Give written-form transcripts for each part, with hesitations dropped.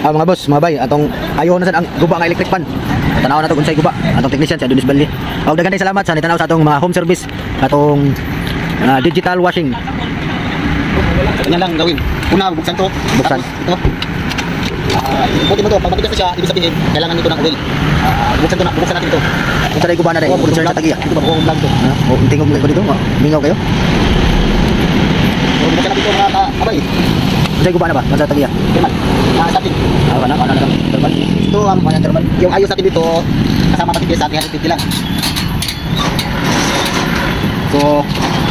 Mga boss, mga bay, atong ayo na sad ang guba nga electric fan. Tanaw na to kung say guba. Atong technician si Adonis Balli. Og daghan tay salamat sa nitanaw sa atong mga home service, atong digital washing. Kanya lang gawin. Una, buksan to. Buksan. Ito. Buti mo to, pag matigas na siya, ibig sabihin, kailangan nito ng oil. Buksan to na, buksan natin ito. Kung sa guba na rin, producer sa tagiya. Ito ba, buong vlog to. O, tingog ko dito, mingaw kayo. So, buksan natin ito mga kabay. Kung sa guba na ba? Kung sa tagiya. Thermal. Starting. Ano na thermal. Ito ang mga thermal. Yung ayos natin dito, kasama patigil sa 350 lang. So,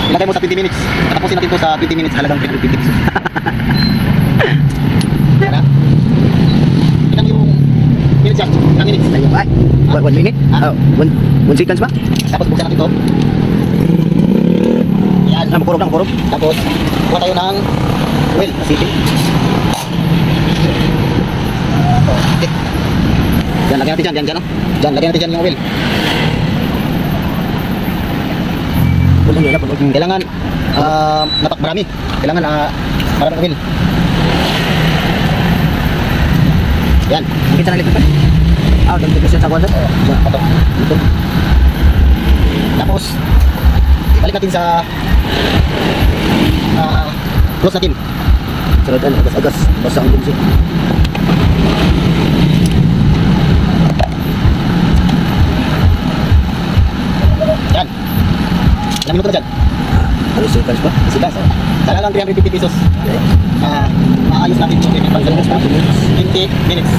ilagay mo sa 20 minutes. Tapusin natin ito sa 20 minutes, halagang 350 pesos. Yan na. Tignan yung minutes yan. Ilang minutes? Ay, 1 minute? 1 seconds ba? Tapos buksan natin ito. Yan. Makurog. Tapos, kuha tayo ng oil. City. Okay. Yan, lagyan natin dyan. Oh. Dyan, lagyan natin dyan yung oil. Kailangan marami. Kailangan maraming oil. Yan. Kita na electric fan. Dagdag kasi sa kwarto. Ito. Tapos balik natin sa close natin. Saratan, agas-agas. Basta ang bumsi. Yan. Ilang minuto na dyan? Ano seconds ba? Seconds. Talagang 350 pesos. Maayos natin ito. 20 minutes.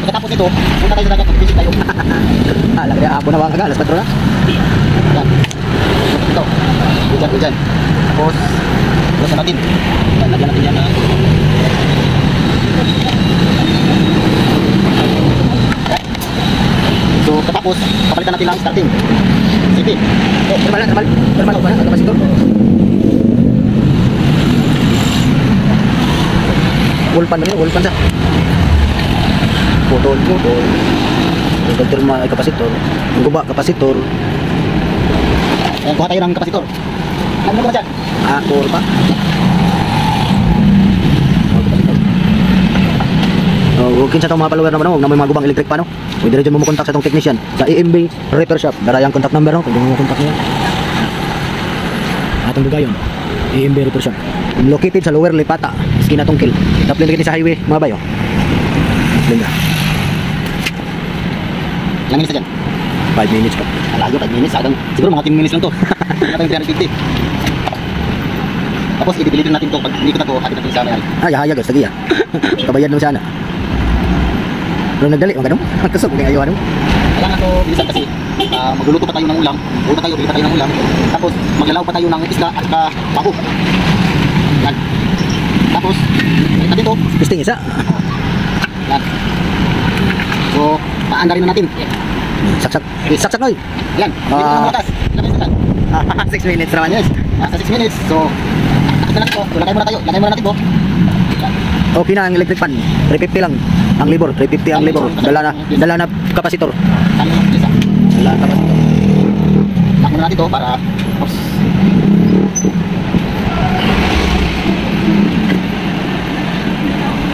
Pagkatapos nito, punta tayo sa dagat, mag-visit tayo. Lagi na hapon na mga kaga, alas 4 na. Yan. Ito. Dyan. Tapos, close natin. Lagyan natin yan na. So, tapos, papalitan natin lang starting. Sige. Thermal ba na? Kapasitor? Wallpan ba nila? Wallpan sa? Putol. Thermal ay kapasitor. Ang guba, kapasitor. Kuha tayo ng kapasitor. Ano mo ba dyan? Core pa. Huwag sa itong mga follower naman, huwag na may mga gubang electric pa, no? Pwede rin dyan mo makontak sa itong technician sa EMB Repair Shop. Darayang contact number, no? Pwede mo makontak niya. Atong dugayon, EMB Repair Shop. Located sa Lower Lipata, Skina Tungkil. Daplin lagi sa highway, mga bayo. Linda. Ilang minutes na dyan? 5 minutes pa. Alayo, 5 minutes. Siguro mga 10 minutes lang to. Wala tayong 350. Tapos, ipipilitin natin to. Pag hindi ko na to, hati natin sa may-ari. Hayag, sige ah. Kabayad mo sana. Pero nagdali, mga ganun. Kasog, may ayaw, ano? Kailangan to bilisan kasi magluluto pa tayo ng ulam. Luto tayo, bili pa tayo ng ulam. Tapos, maglalaw pa tayo ng isda at saka bako. Yan. Tapos, balik natin to. Pisting isa. Yan. So, paandarin na natin. Saksak. Saksak, oy. Yan. Dito na bukas. Ilang minutes na dyan? 6 minutes naman yun. Sa 6 minutes. So, takot na natin to. So, lagay muna tayo. Lagay muna natin to. Okay na ang electric fan. 350 lang ang libor. 350 ang libor. Dala na kapasitor. Ano yung isa? Dala na kapasitor. Lock muna natin to para oops.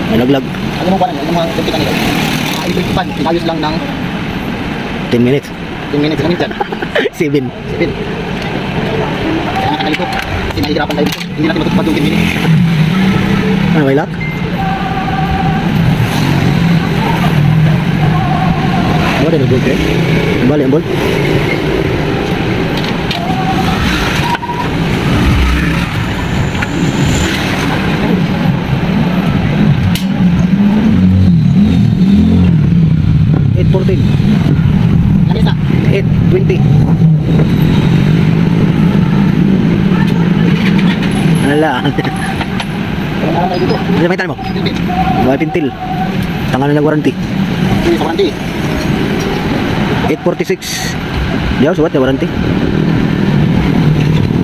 May naglag. Ano mo ba naman? Ano mga kunti kanila? Electric fan. Inayos lang ng 10 minutes. 10 minutes. Ilang minutes dyan? 7. 7. Kailangan ka nalito. Kasi nahihirapan tayo dito. Hindi natin matutupad yung 10 minutes. Ano, may lock? Ano din ang bolt eh? Bali ang bolt? $8.14. Ilang minutes na? 8.20. Wala. Kailangan tayo dito. Ano may talo mo? Pilipin. May pintil. Tangan na nag-warranty. Hindi sa warranty. 846. Diyaw, suwat na warranty.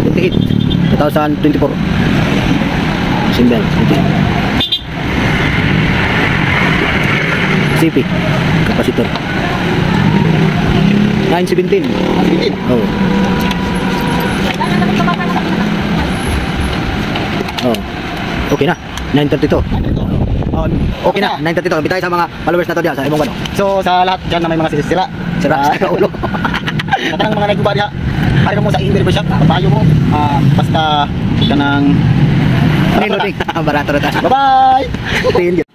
28. 2024. Simbel. CP. Kapasitor. 917. 17. Oh. Oh. Okay na. 9:32. Ito. Okay na. 9:32. Bitay sa mga followers na to diyan sa imong ano. So sa lahat dyan na may mga sisira. Sira sa ulo. Sa tanang mga nagguba diha. Pare mo sa Inver Shop, papayo mo. Basta kanang Barato na ta. Bye-bye.